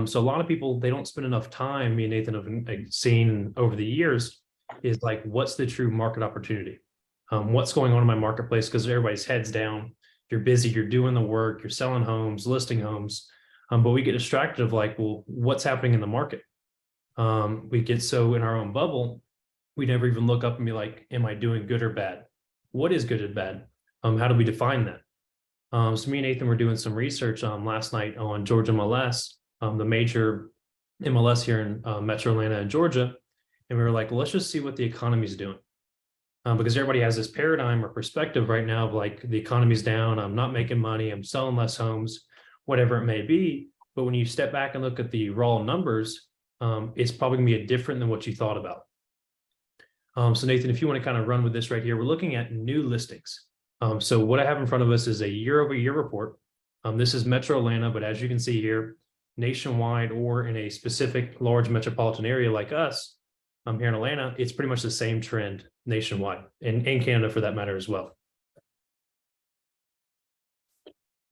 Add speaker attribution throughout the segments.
Speaker 1: So a lot of people, they don't spend enough time, me and Nathan have seen over the years, is like, what's the true market opportunity? What's going on in my marketplace? Because everybody's heads down. You're busy, you're doing the work, you're selling homes, listing homes. But we get distracted of like, well, what's happening in the market? We get so in our own bubble, we never even look up and be like, am I doing good or bad? What is good and bad? How do we define that? So me and Nathan were doing some research last night on Georgia MLS, the major MLS here in Metro Atlanta and Georgia. And we were like, well, let's just see what the economy is doing. Because everybody has this paradigm or perspective right now of like, the economy's down, I'm not making money, I'm selling less homes, whatever it may be. But when you step back and look at the raw numbers, it's probably gonna be different than what you thought about. So Nathan, if you want to kind of run with this right here, we're looking at new listings. So what I have in front of us is a year-over-year report. This is Metro Atlanta, but as you can see here, nationwide or in a specific large metropolitan area like us, here in Atlanta, it's pretty much the same trend nationwide and in Canada for that matter as well.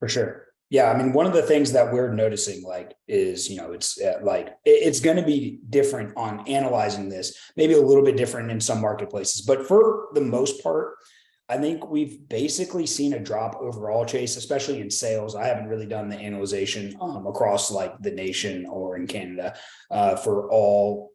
Speaker 2: For sure. Yeah, I mean, one of the things that we're noticing, like, is, it's going to be different on analyzing this, maybe a little bit different in some marketplaces, but for the most part, I think we've basically seen a drop overall, Chase, especially in sales. I haven't really done the analyzation across like the nation or in Canada for all,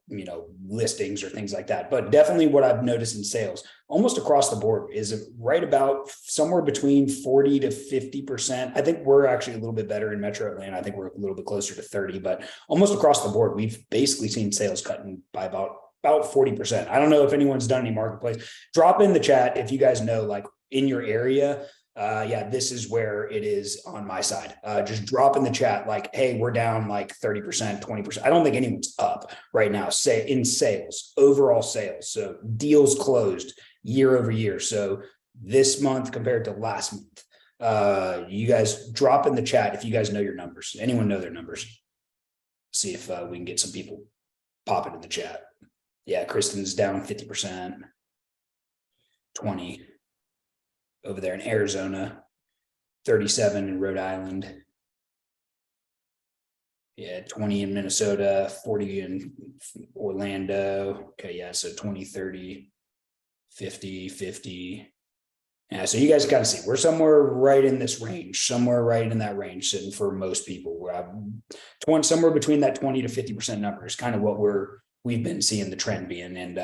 Speaker 2: listings or things like that. But definitely what I've noticed in sales almost across the board is right about somewhere between 40 to 50%. I think we're actually a little bit better in Metro Atlanta. I think we're a little bit closer to 30, but almost across the board, we've basically seen sales cutting by about 40%. I don't know if anyone's done any marketplace. Drop in the chat if you guys know, like in your area. Yeah, this is where it is on my side. Just drop in the chat like, hey, we're down like 30%, 20%. I don't think anyone's up right now, say in sales, overall sales. So deals closed year over year. So this month compared to last month. You guys drop in the chat if you guys know your numbers. Anyone know their numbers? See if we can get some people popping in the chat. Yeah, Kristen's down 50%, 20 over there in Arizona, 37 in Rhode Island. Yeah, 20 in Minnesota, 40 in Orlando. Okay, yeah, so 20, 30, 50, 50. Yeah, so you guys got to see, we're somewhere right in this range, somewhere right in that range. And for most people, we're somewhere between that 20 to 50% number is kind of what we've been seeing the trend being. And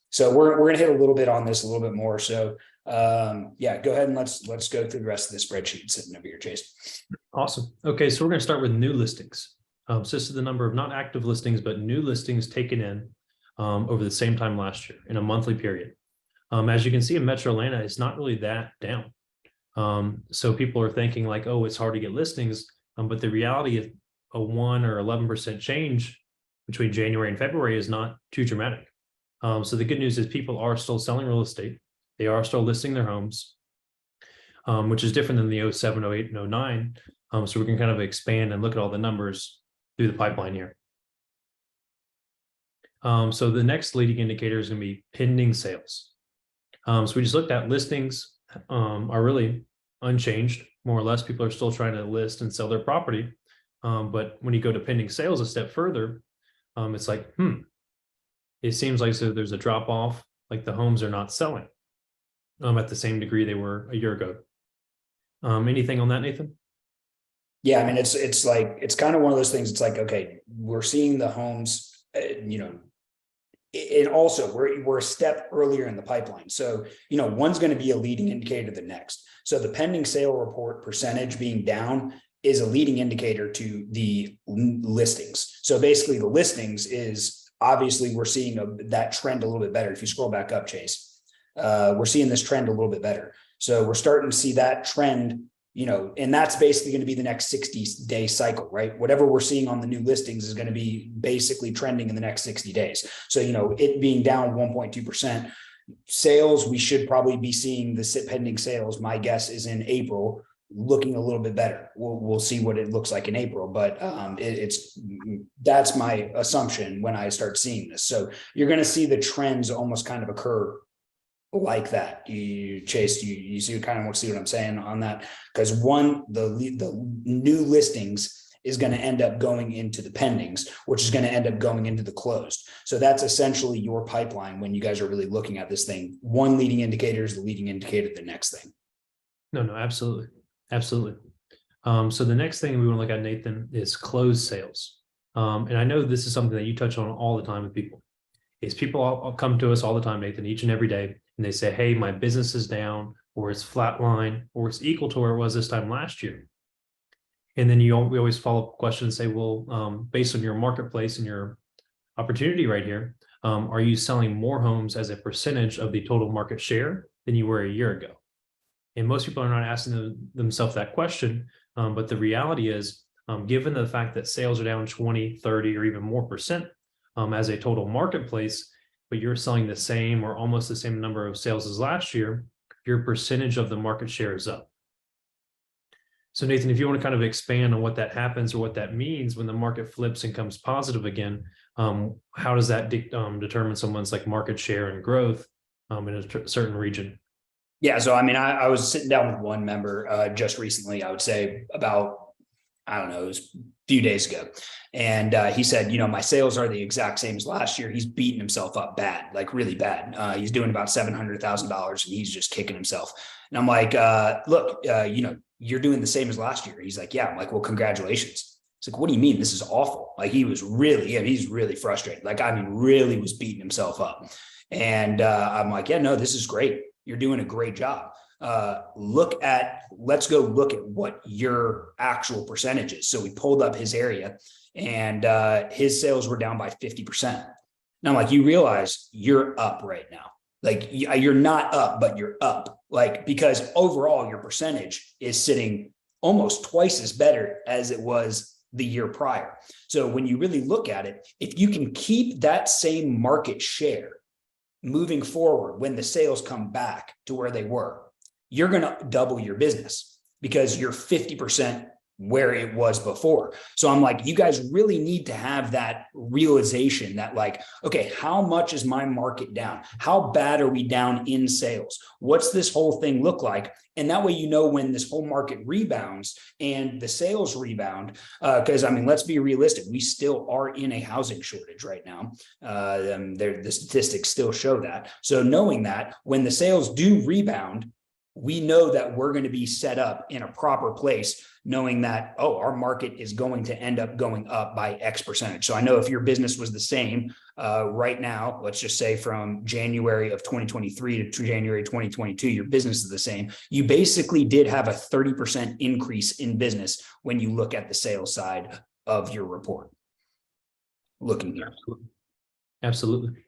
Speaker 2: so we're going to hit a little bit on this a little bit more. So yeah, go ahead and let's go through the rest of the spreadsheet sitting over here, Chase.
Speaker 1: Awesome. Okay, so we're going to start with new listings. So this is the number of not active listings, but new listings taken in over the same time last year in a monthly period. As you can see in Metro Atlanta, it's not really that down. So people are thinking like, oh, it's hard to get listings. But the reality of a 1 or 11% change between January and February is not too dramatic. So the good news is people are still selling real estate. They are still listing their homes, which is different than the 07, 08, and 09. So we can kind of expand and look at all the numbers through the pipeline here. So the next leading indicator is going to be pending sales. So we just looked at listings are really unchanged, more or less. People are still trying to list and sell their property. But when you go to pending sales a step further, it's like, it seems like so there's a drop off, like the homes are not selling at the same degree they were a year ago. Anything on that, Nathan?
Speaker 2: Yeah, I mean, it's like, it's kind of one of those things. It's like, okay, we're seeing the homes, and also we're a step earlier in the pipeline. So, one's going to be a leading indicator to the next. So the pending sale report percentage being down is a leading indicator to the listings. So basically the listings is obviously we're seeing that trend a little bit better. If you scroll back up, Chase, we're seeing this trend a little bit better. So we're starting to see that trend, and that's basically going to be the next 60-day cycle, right? Whatever we're seeing on the new listings is going to be basically trending in the next 60 days. So, it being down 1.2%, sales, we should probably be seeing the pending sales. My guess is in April, looking a little bit better. We'll see what it looks like in April, but that's my assumption when I start seeing this. So you're going to see the trends almost kind of occur like that. Chase, you see kind of see what I'm saying on that, because the new listings is going to end up going into the pendings, which is going to end up going into the closed. So that's essentially your pipeline when you guys are really looking at this thing. One leading indicator is the leading indicator of the next thing.
Speaker 1: No, absolutely. Absolutely. So the next thing we want to look at, Nathan, is closed sales. And I know this is something that you touch on all the time with people. Is people all come to us all the time, Nathan, each and every day, and they say, hey, my business is down, or it's flatline, or it's equal to where it was this time last year. And then we always follow up question and say, well, based on your marketplace and your opportunity right here, are you selling more homes as a percentage of the total market share than you were a year ago? And most people are not asking themselves that question. But the reality is, given the fact that sales are down 20, 30, or even more percent as a total marketplace, but you're selling the same or almost the same number of sales as last year, your percentage of the market share is up. So Nathan, if you want to kind of expand on what that happens or what that means when the market flips and comes positive again, how does that determine someone's like market share and growth in a certain region?
Speaker 2: Yeah. So, I mean, I was sitting down with one member just recently, I would say about, I don't know, it was a few days ago. And he said, you know, my sales are the exact same as last year. He's beating himself up bad, like really bad. He's doing about $700,000 and he's just kicking himself. And I'm like, look, you know, you're doing the same as last year. He's like, yeah. I'm like, well, congratulations. It's like, what do you mean? This is awful. Like he was really, he's really frustrated. Like, I mean, really was beating himself up. And I'm like, yeah, no, this is great. You're doing a great job. Let's go look at what your actual percentage is. So we pulled up his area and his sales were down by 50%. Now I'm like, you realize you're up right now. Like you're not up, but you're up. Like, because overall your percentage is sitting almost twice as better as it was the year prior. So when you really look at it, if you can keep that same market share moving forward, when the sales come back to where they were, you're going to double your business because you're 50% where it was before. So I'm like, you guys really need to have that realization that like, okay, how much is my market down? How bad are we down in sales? What's this whole thing look like? And that way, you know, when this whole market rebounds and the sales rebound, because I mean, let's be realistic. We still are in a housing shortage right now. The statistics still show that. So knowing that when the sales do rebound, we know that we're going to be set up in a proper place, knowing that, oh, our market is going to end up going up by X percentage. So I know if your business was the same right now, let's just say from January of 2023 to January 2022, your business is the same. You basically did have a 30% increase in business when you look at the sales side of your report. Looking here.
Speaker 1: Absolutely.